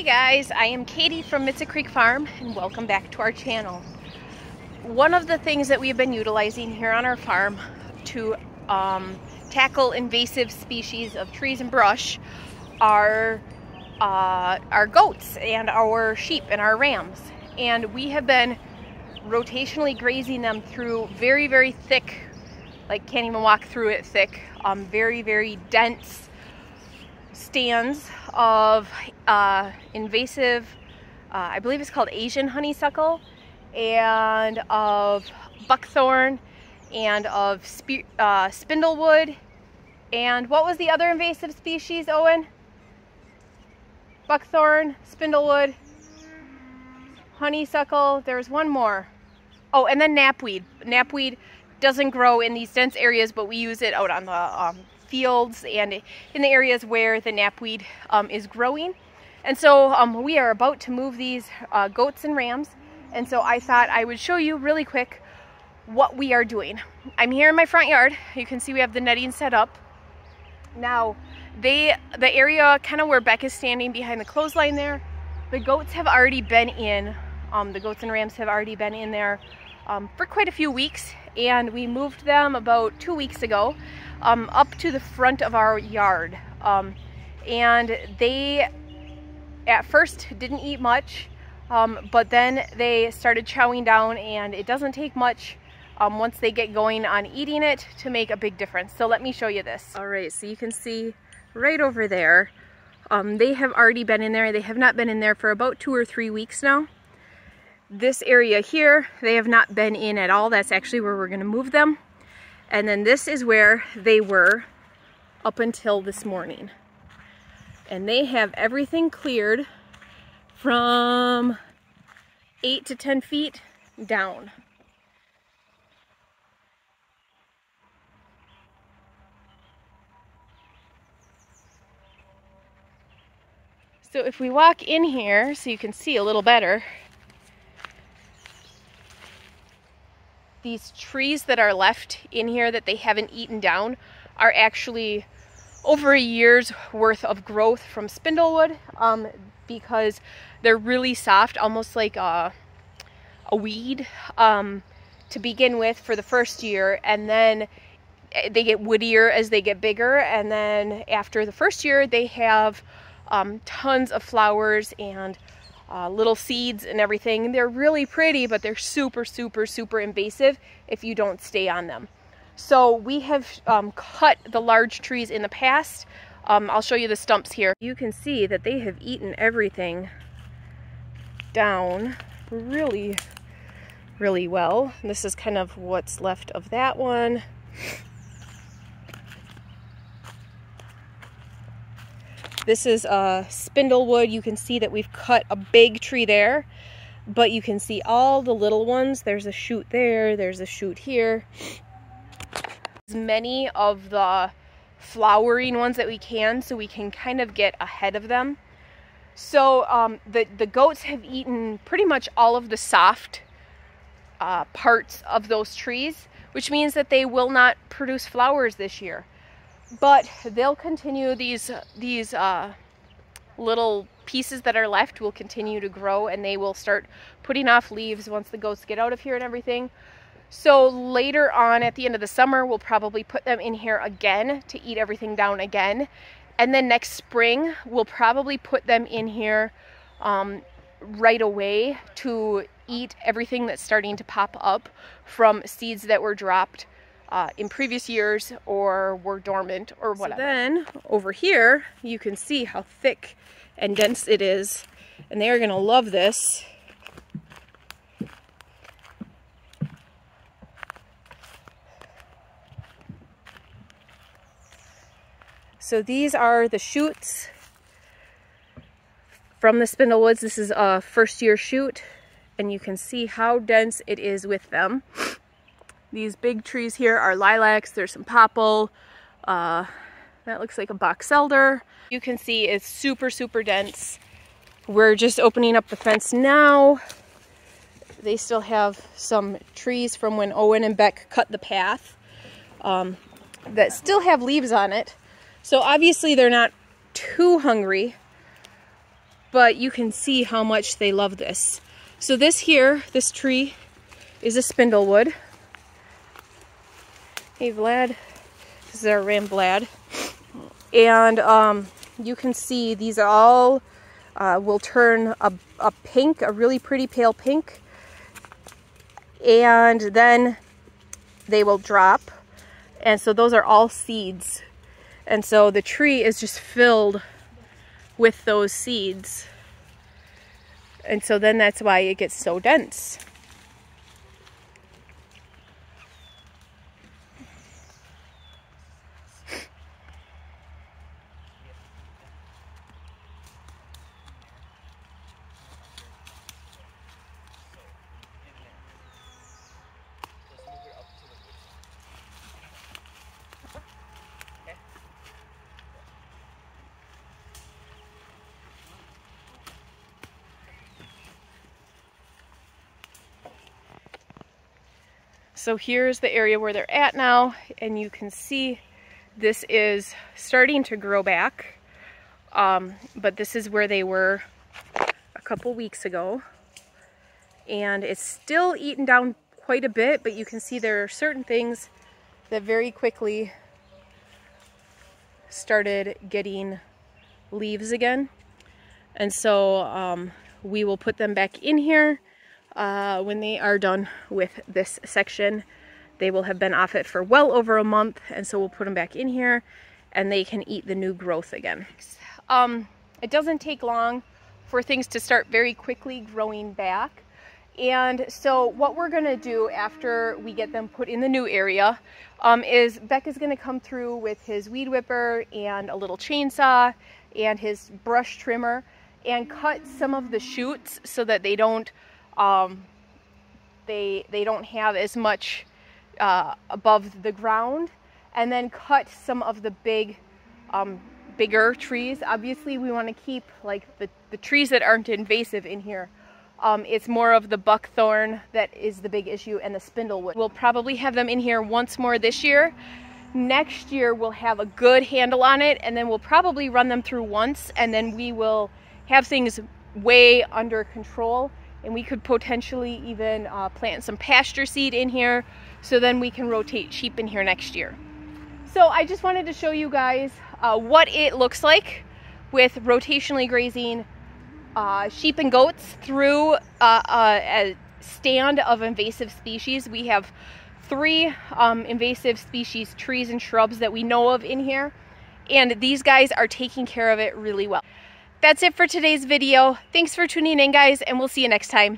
guys, I am Katie from Mitza Creek Farm and welcome back to our channel. One of the things that we've been utilizing here on our farm to tackle invasive species of trees and brush are our goats and our sheep and our rams. And we have been rotationally grazing them through very, very thick, like can't even walk through it thick, very, very dense stands of invasive, I believe it's called Asian honeysuckle, and of buckthorn, and of spindlewood, and what was the other invasive species, Owen? Buckthorn, spindlewood, honeysuckle, there's one more. Oh, and then knapweed. Knapweed doesn't grow in these dense areas, but we use it out on the fields and in the areas where the knapweed is growing. And so we are about to move these goats and rams, and so I thought I would show you really quick what we are doing. I'm here in my front yard. You can see we have the netting set up. Now the area kind of where Beck is standing behind the clothesline there, the goats have already been in, the goats and rams have already been in there for quite a few weeks, and we moved them about 2 weeks ago up to the front of our yard. And they at first didn't eat much, but then they started chowing down, and it doesn't take much once they get going on eating it to make a big difference. So let me show you this. All right, so you can see right over there, they have already been in there. They have not been in there for about 2 or 3 weeks now. This area here, they have not been in at all. That's actually where we're gonna move them. And then this is where they were up until this morning. And they have everything cleared from 8 to 10 feet down. So if we walk in here so you can see a little better, these trees that are left in here that they haven't eaten down are actually over a year's worth of growth from spindlewood, because they're really soft, almost like a weed to begin with for the first year, and then they get woodier as they get bigger, and then after the first year they have tons of flowers and little seeds and everything. They're really pretty, but they're super, super, super invasive if you don't stay on them. So we have cut the large trees in the past. I'll show you the stumps here. You can see that they have eaten everything down really, really well. And this is kind of what's left of that one. This is spindlewood. You can see that we've cut a big tree there, but you can see all the little ones. There's a shoot there, there's a shoot here. As many of the flowering ones that we can, so we can kind of get ahead of them. So the goats have eaten pretty much all of the soft parts of those trees, which means that they will not produce flowers this year. But they'll continue, these little pieces that are left will continue to grow, and they will start putting off leaves once the goats get out of here and everything. So later on at the end of the summer, we'll probably put them in here again to eat everything down again. And then next spring, we'll probably put them in here right away to eat everything that's starting to pop up from seeds that were dropped in previous years or were dormant or whatever. So then over here you can see how thick and dense it is, and they are going to love this. So these are the shoots from the spindlewoods. This is a first year shoot, and you can see how dense it is with them. These big trees here are lilacs. There's some popple. That looks like a box elder. You can see it's super, super dense. We're just opening up the fence now. They still have some trees from when Owen and Beck cut the path that still have leaves on it. So obviously they're not too hungry, but you can see how much they love this. So this here, this tree is a spindlewood. Hey Vlad, this is our ram Vlad. And you can see these are all will turn a pink, a really pretty pale pink, and then they will drop. And so those are all seeds. And so the tree is just filled with those seeds. And so then that's why it gets so dense. So here's the area where they're at now, and you can see this is starting to grow back, but this is where they were a couple weeks ago, and it's still eaten down quite a bit, but you can see there are certain things that very quickly started getting leaves again, and so we will put them back in here. When they are done with this section. They will have been off it for well over a month, and so we'll put them back in here and they can eat the new growth again. It doesn't take long for things to start very quickly growing back, and so what we're gonna do after we get them put in the new area is Becca's gonna come through with his weed whipper and a little chainsaw and his brush trimmer and cut some of the shoots so that they don't they don't have as much above the ground, and then cut some of the bigger trees. Obviously we want to keep like the trees that aren't invasive in here. It's more of the buckthorn that is the big issue, and the spindlewood. We'll probably have them in here once more this year. Next year we'll have a good handle on it, and then we'll probably run them through once, and then we will have things way under control. And we could potentially even plant some pasture seed in here, so then we can rotate sheep in here next year. So I just wanted to show you guys what it looks like with rotationally grazing sheep and goats through a stand of invasive species. We have 3 invasive species trees and shrubs that we know of in here, and these guys are taking care of it really well. That's it for today's video. Thanks for tuning in, guys, and we'll see you next time.